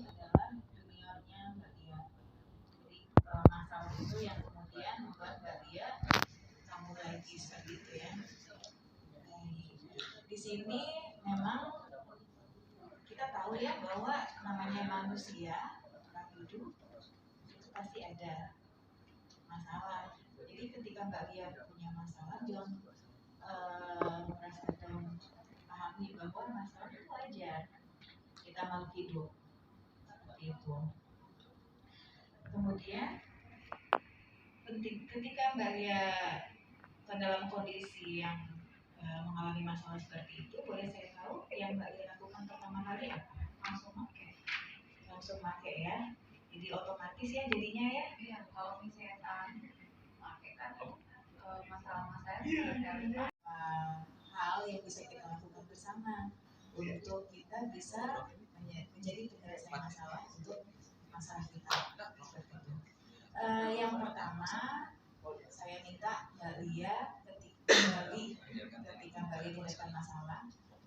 adalah juniornya Mbak Dia. Jadi masalah itu yang kemudian membuat Mbak Dia kamu lagi seperti itu ya. Di sini memang kita tahu ya bahwa namanya manusia orang hidup itu pasti ada masalah. Jadi ketika Mbak Dia punya masalah, jangan merasa dan pahami bahwa masalah itu wajar. Kita makhluk hidup seperti itu. Kemudian ketika Mbak Dia dalam kondisi yang mengalami masalah seperti itu, boleh saya tahu yang Mbak Dia lakukan pertama kali apa? Langsung pakai ya. Jadi otomatis ya jadinya ya. Iya, kalau misalnya pakai kan masalah-masalah dari hal yang bisa kita lakukan bersama untuk kita bisa menjadi penyelesaian masalah untuk masalah kita. Seperti itu. Yang pertama saya minta Mbak Lia ketika Mbak Lia mendapatkan masalah,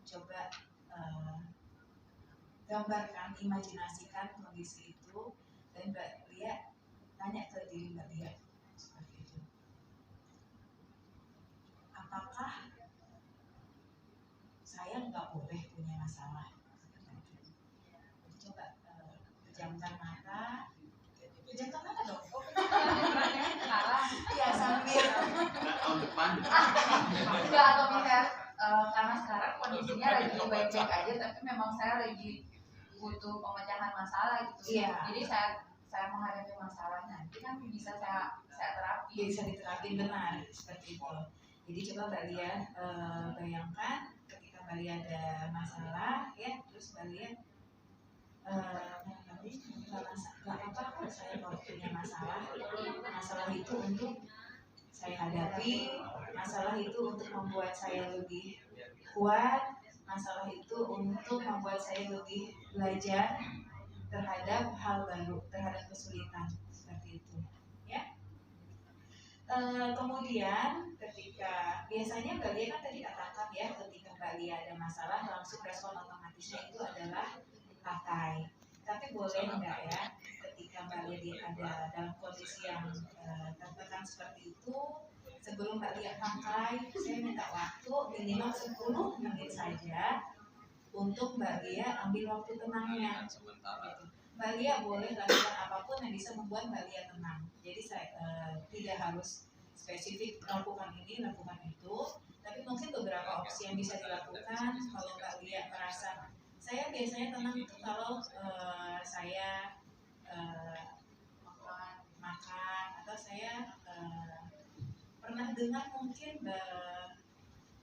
coba gambarkan, imajinasikan kondisi itu dan Mbak Lia tanya ke diri Mbak Lia seperti itu. Apakah saya nggak boleh punya masalah? Coba pejamkan mata dong. Iya sambil. Enggak, atau misalnya karena sekarang kondisinya lagi baik-baik aja, tapi memang saya lagi butuh pemecahan masalah gitu. Iya. Jadi saya menghadapi masalah nanti kan bisa saya terapi. Bisa diterapin benar seperti itu. Jadi coba Mbak Lia bayangkan ketika Mbak Lia ada masalah ya, terus Mbak Lia nggak apa-apa saya kalau punya masalah itu untuk saya hadapi, masalah itu untuk membuat saya lebih kuat, masalah itu untuk membuat saya lebih belajar terhadap hal baru, terhadap kesulitan seperti itu ya. Kemudian ketika biasanya Mbak Lia kan tadi katakan ya, ketika Mbak Lia ada masalah langsung respon otomatisnya itu adalah pakai. Tapi boleh enggak ya ketika Mbak Lia ada dalam kondisi yang tertekan seperti itu, sebelum Mbak Lia pakai, saya minta waktu minimal 10 menit saja untuk Mbak Lia ambil waktu tenangnya. Mbak Lia boleh lakukan apapun yang bisa membuat Mbak Lia tenang. Jadi saya tidak harus spesifik lakukan ini, lakukan itu, tapi mungkin beberapa opsi yang bisa dilakukan. Kalau Mbak Lia merasa saya biasanya tenang itu kalau saya makan atau saya pernah dengar mungkin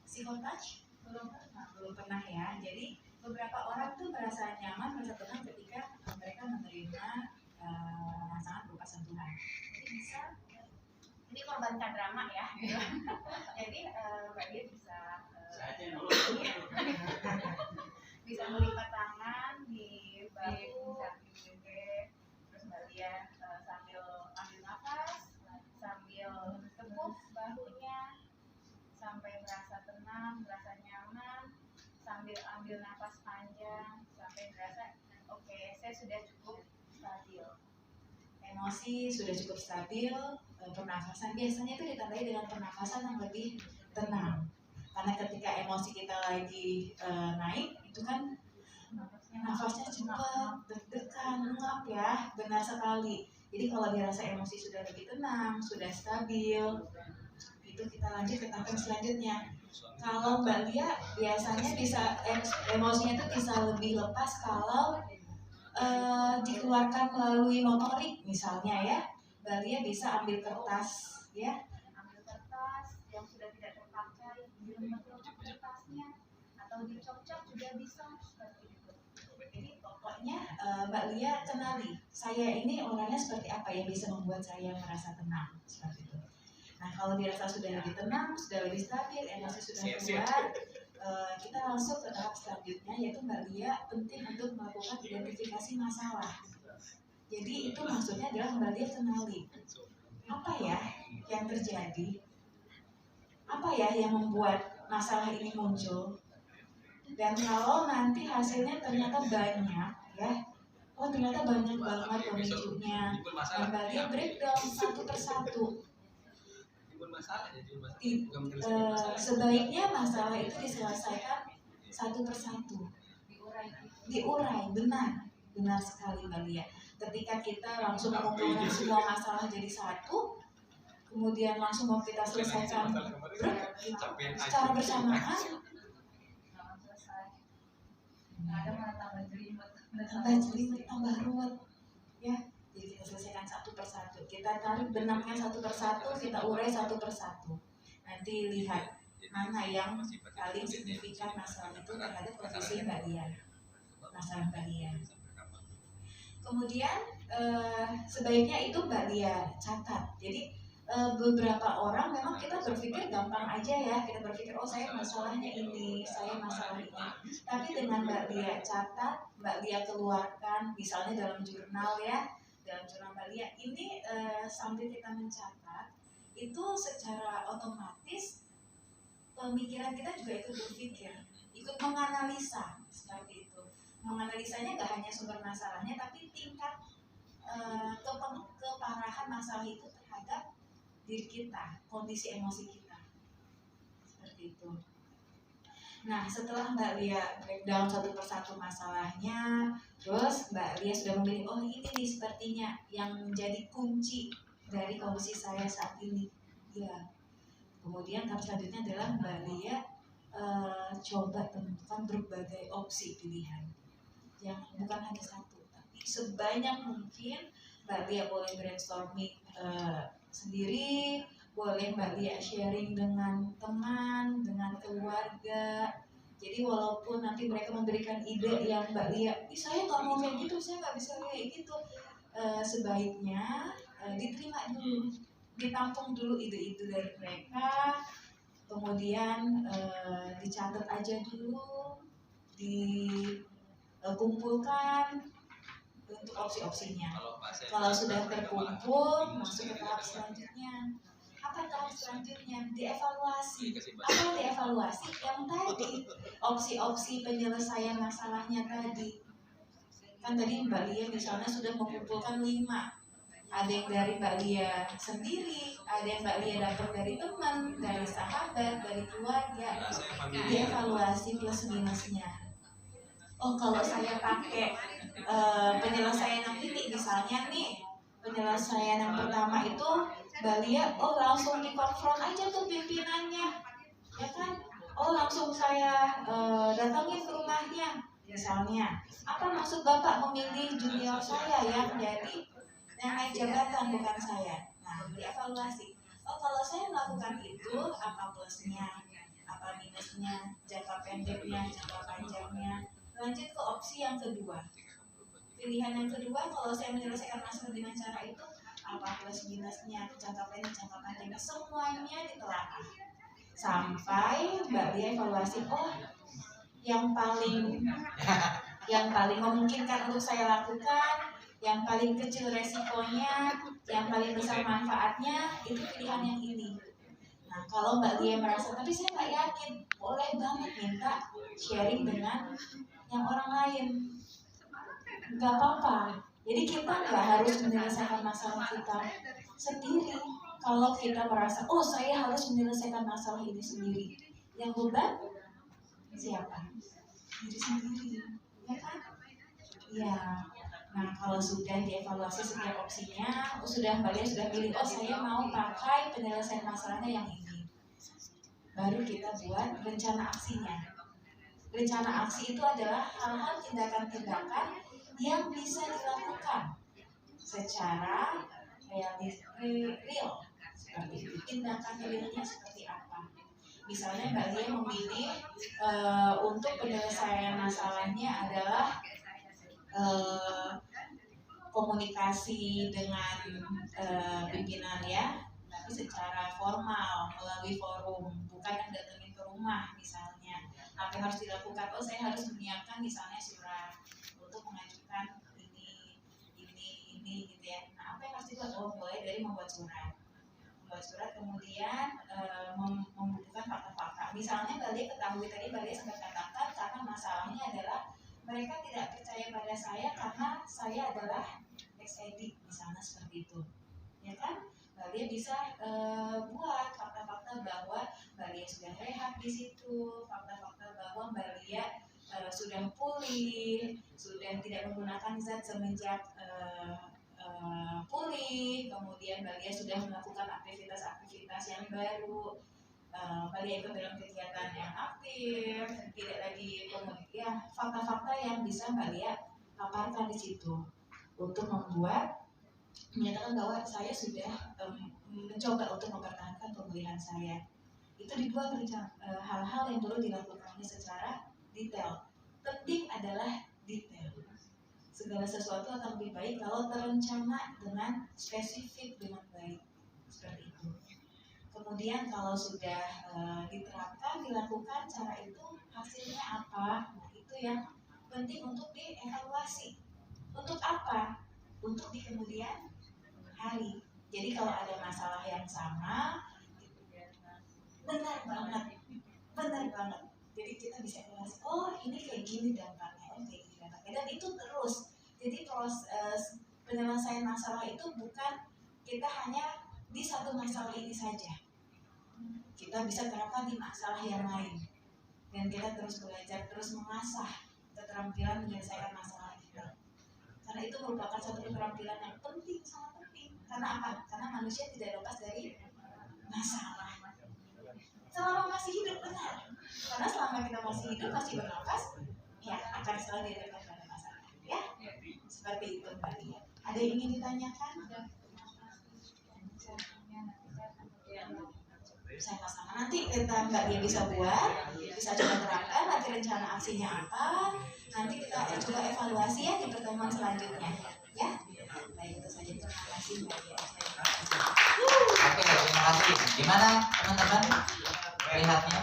psikotouch belum pernah ya. Jadi beberapa orang tuh merasa nyaman, merasa tenang ketika mereka menerima rangsangan berupa sentuhan. Jadi bisa, ini korban drama ya. Jadi Mbak Dia bisa melipat tangan di bahu, terus Mbak Dia sambil ambil nafas, sambil tepuk bahunya sampai merasa tenang, merasa nyaman, sambil ambil nafas panjang sampai merasa oke, saya sudah cukup stabil. Emosi sudah cukup stabil, pernafasan biasanya itu ditandai dengan pernafasan yang lebih tenang. Karena ketika emosi kita lagi naik, itu kan nafasnya cepat, deg-degan, ngap ya, benar sekali. Jadi kalau dirasa emosi sudah lebih tenang, sudah stabil, itu kita lanjut ke tahap selanjutnya. Kalau Mbak Lia biasanya bisa emosinya itu bisa lebih lepas kalau dikeluarkan melalui motorik misalnya ya. Mbak Lia bisa ambil kertas ya, ambil kertas yang sudah tidak terpakai, dilembut kertasnya atau dicocok juga bisa seperti itu. Jadi pokoknya Mbak Lia kenali saya ini orangnya seperti apa yang bisa membuat saya merasa tenang seperti itu. Nah kalau dirasa sudah lebih tenang, sudah lebih stabil, emosi sudah keluar, kita langsung ke tahap selanjutnya yaitu Mbak Lia penting untuk melakukan identifikasi masalah. Jadi itu maksudnya adalah Mbak Lia kenali apa ya yang terjadi, apa ya yang membuat masalah ini muncul. Dan kalau nanti hasilnya ternyata banyak ya, oh ternyata banyak banget pemicunya. Dan Mbak Lia breakdown satu persatu. Sebaiknya masalah itu diselesaikan satu persatu, diurai, benar sekali Mbak Lia. Ketika kita langsung mengumpulkan semua masalah jadi satu, kemudian langsung mau kita selesaikan secara bersamaan, tambah ruwet, ya. Jadi kita selesaikan satu persatu, kita tarik benangnya satu persatu, kita urai satu persatu. Nanti lihat mana yang paling signifikan masalah itu terhadap kondisi Mbak Lia, masalah Mbak Lia. Kemudian sebaiknya itu Mbak Lia catat. Jadi beberapa orang memang kita berpikir gampang aja ya, kita berpikir oh saya masalahnya ini, saya masalah ini. Tapi dengan Mbak Lia catat, Mbak Lia keluarkan, misalnya dalam jurnal ya, dalam jurnal Mbak Lia ini sambil kita mencatat, itu secara otomatis pemikiran kita juga ikut berpikir, ikut menganalisa seperti itu. Menganalisanya nggak hanya sumber masalahnya, tapi tingkat keparahan masalah itu terhadap diri kita, kondisi emosi kita, seperti itu. Nah, setelah Mbak Lia breakdown satu persatu masalahnya, terus Mbak Lia sudah memilih, oh ini nih sepertinya yang menjadi kunci dari kondisi saya saat ini. Ya. Kemudian tahap selanjutnya adalah Mbak Lia coba tentukan berbagai opsi pilihan. Yang bukan hanya satu, tapi sebanyak mungkin Mbak Lia boleh brainstorming sendiri, boleh Mbak Lia sharing dengan teman, dengan keluarga. Jadi walaupun nanti mereka memberikan ide yang Mbak Lia, saya nggak mau kayak gitu, saya nggak bisa kayak gitu, sebaiknya diterima dulu, ditampung dulu ide-ide dari mereka, kemudian dicatat aja dulu, dikumpulkan untuk opsi-opsinya. Kalau sudah terkumpul, masuk ke tahap selanjutnya. Apa tahap selanjutnya? Dievaluasi. Apa dievaluasi? Yang tadi, opsi-opsi penyelesaian masalahnya tadi. Kan tadi Mbak Lia misalnya sudah mengumpulkan 5. Ada yang dari Mbak Lia sendiri, ada yang Mbak Lia dapat dari teman, dari sahabat, dari keluarga. Dievaluasi plus minusnya. Oh, kalau saya pakai penyelesaian yang ini, misalnya nih, penyelesaian yang pertama itu Mbak Lia, oh langsung dikonfront aja tuh pimpinannya, ya kan? Oh langsung saya datangin ke rumahnya, misalnya. Apa maksud Bapak memilih junior saya yang jadi yang naik jabatan bukan saya? Nah, dievaluasi. Oh kalau saya melakukan itu, apa plusnya, apa minusnya, jangka pendeknya, jangka panjangnya. Lanjut ke opsi yang kedua. Pilihan yang kedua, kalau saya menyelesaikan masalah dengan cara itu, apa plus minusnya, jangka pendek, jangka panjangnya, semuanya ditelaah. Sampai Mbak Lia evaluasi, oh yang paling memungkinkan untuk saya lakukan, yang paling kecil resikonya, yang paling besar manfaatnya, itu pilihan yang ini. Nah, kalau Mbak Lia merasa, tapi saya nggak yakin, boleh banget minta sharing dengan yang orang lain, nggak apa-apa. Jadi kita nggak harus menyelesaikan masalah kita sendiri. Kalau kita merasa, oh saya harus menyelesaikan masalah ini sendiri, yang beban siapa? Diri sendiri, ya kan? Ya. Nah, kalau sudah dievaluasi setiap opsinya, sudah Mbak Lia sudah pilih, oh saya mau pakai penyelesaian masalahnya yang ini. Baru kita buat rencana aksinya. Rencana aksi itu adalah hal-hal tindakan-tindakan yang bisa dilakukan secara real, seperti itu. Tindakan realnya seperti apa? Misalnya Mbak Lia memilih untuk penyelesaian masalahnya adalah komunikasi dengan pimpinan ya, tapi secara formal melalui forum, bukan yang datangin ke rumah misalnya. Apa yang harus dilakukan? Oh saya harus menyiapkan misalnya surat untuk mengajukan ini gitu ya. Nah apa yang harus dilakukan? Oh mulai dari membuat surat kemudian membutuhkan fakta-fakta. Misalnya Mbak Lia ketahui tadi Mbak Lia sempat katakan karena masalahnya adalah mereka tidak percaya percaya pada saya karena saya adalah ex-edik misalnya seperti itu, ya kan? Mbak Lia bisa buat fakta-fakta bahwa Mbak Lia sudah rehat di situ, fakta-fakta bahwa Mbak Lia sudah pulih, sudah tidak menggunakan zat semenjak pulih, kemudian Mbak Lia sudah melakukan aktivitas-aktivitas yang baru, Mbak Lia ikut dalam kegiatan yang aktif, tidak lagi ya fakta-fakta yang bisa Mbak Lia paparkan di situ untuk menyatakan bahwa saya sudah mencoba untuk mempertahankan pemulihan saya. Itu dibuat hal-hal yang perlu dilakukannya secara detail. Penting adalah detail. Segala sesuatu akan lebih baik kalau terencana dengan spesifik, dengan baik. Seperti itu. Kemudian kalau sudah diterapkan, dilakukan cara itu, hasilnya apa? Nah, itu yang penting untuk dievaluasi. Untuk apa? Untuk di kemudian hari. Jadi kalau ada masalah yang sama, benar banget. Jadi kita bisa evaluasi, oh ini kayak gini dampaknya, dan itu terus. Jadi proses penyelesaian masalah itu bukan kita hanya di satu masalah ini saja. Kita bisa terapkan di masalah yang lain. Dan kita terus belajar, terus mengasah keterampilan menyelesaikan masalah kita. Karena itu merupakan satu keterampilan yang penting, sangat penting. Karena apa? Karena manusia tidak lepas dari masalah. Selama masih hidup, benar. Karena selama kita masih hidup, masih bernafas, ya akan selalu dihadapkan pada masalah. Ya, seperti itu Mbak Lia. Ada yang ingin ditanyakan? Saya pasangan. Nanti kita Mbak Lia bisa buat, bisa coba terapkan. Nanti rencana aksinya apa? Nanti kita coba evaluasi ya di pertemuan selanjutnya. Ya, baik itu saja. Terima kasih Mbak Lia. Oke, terima kasih. Gimana teman-teman melihatnya?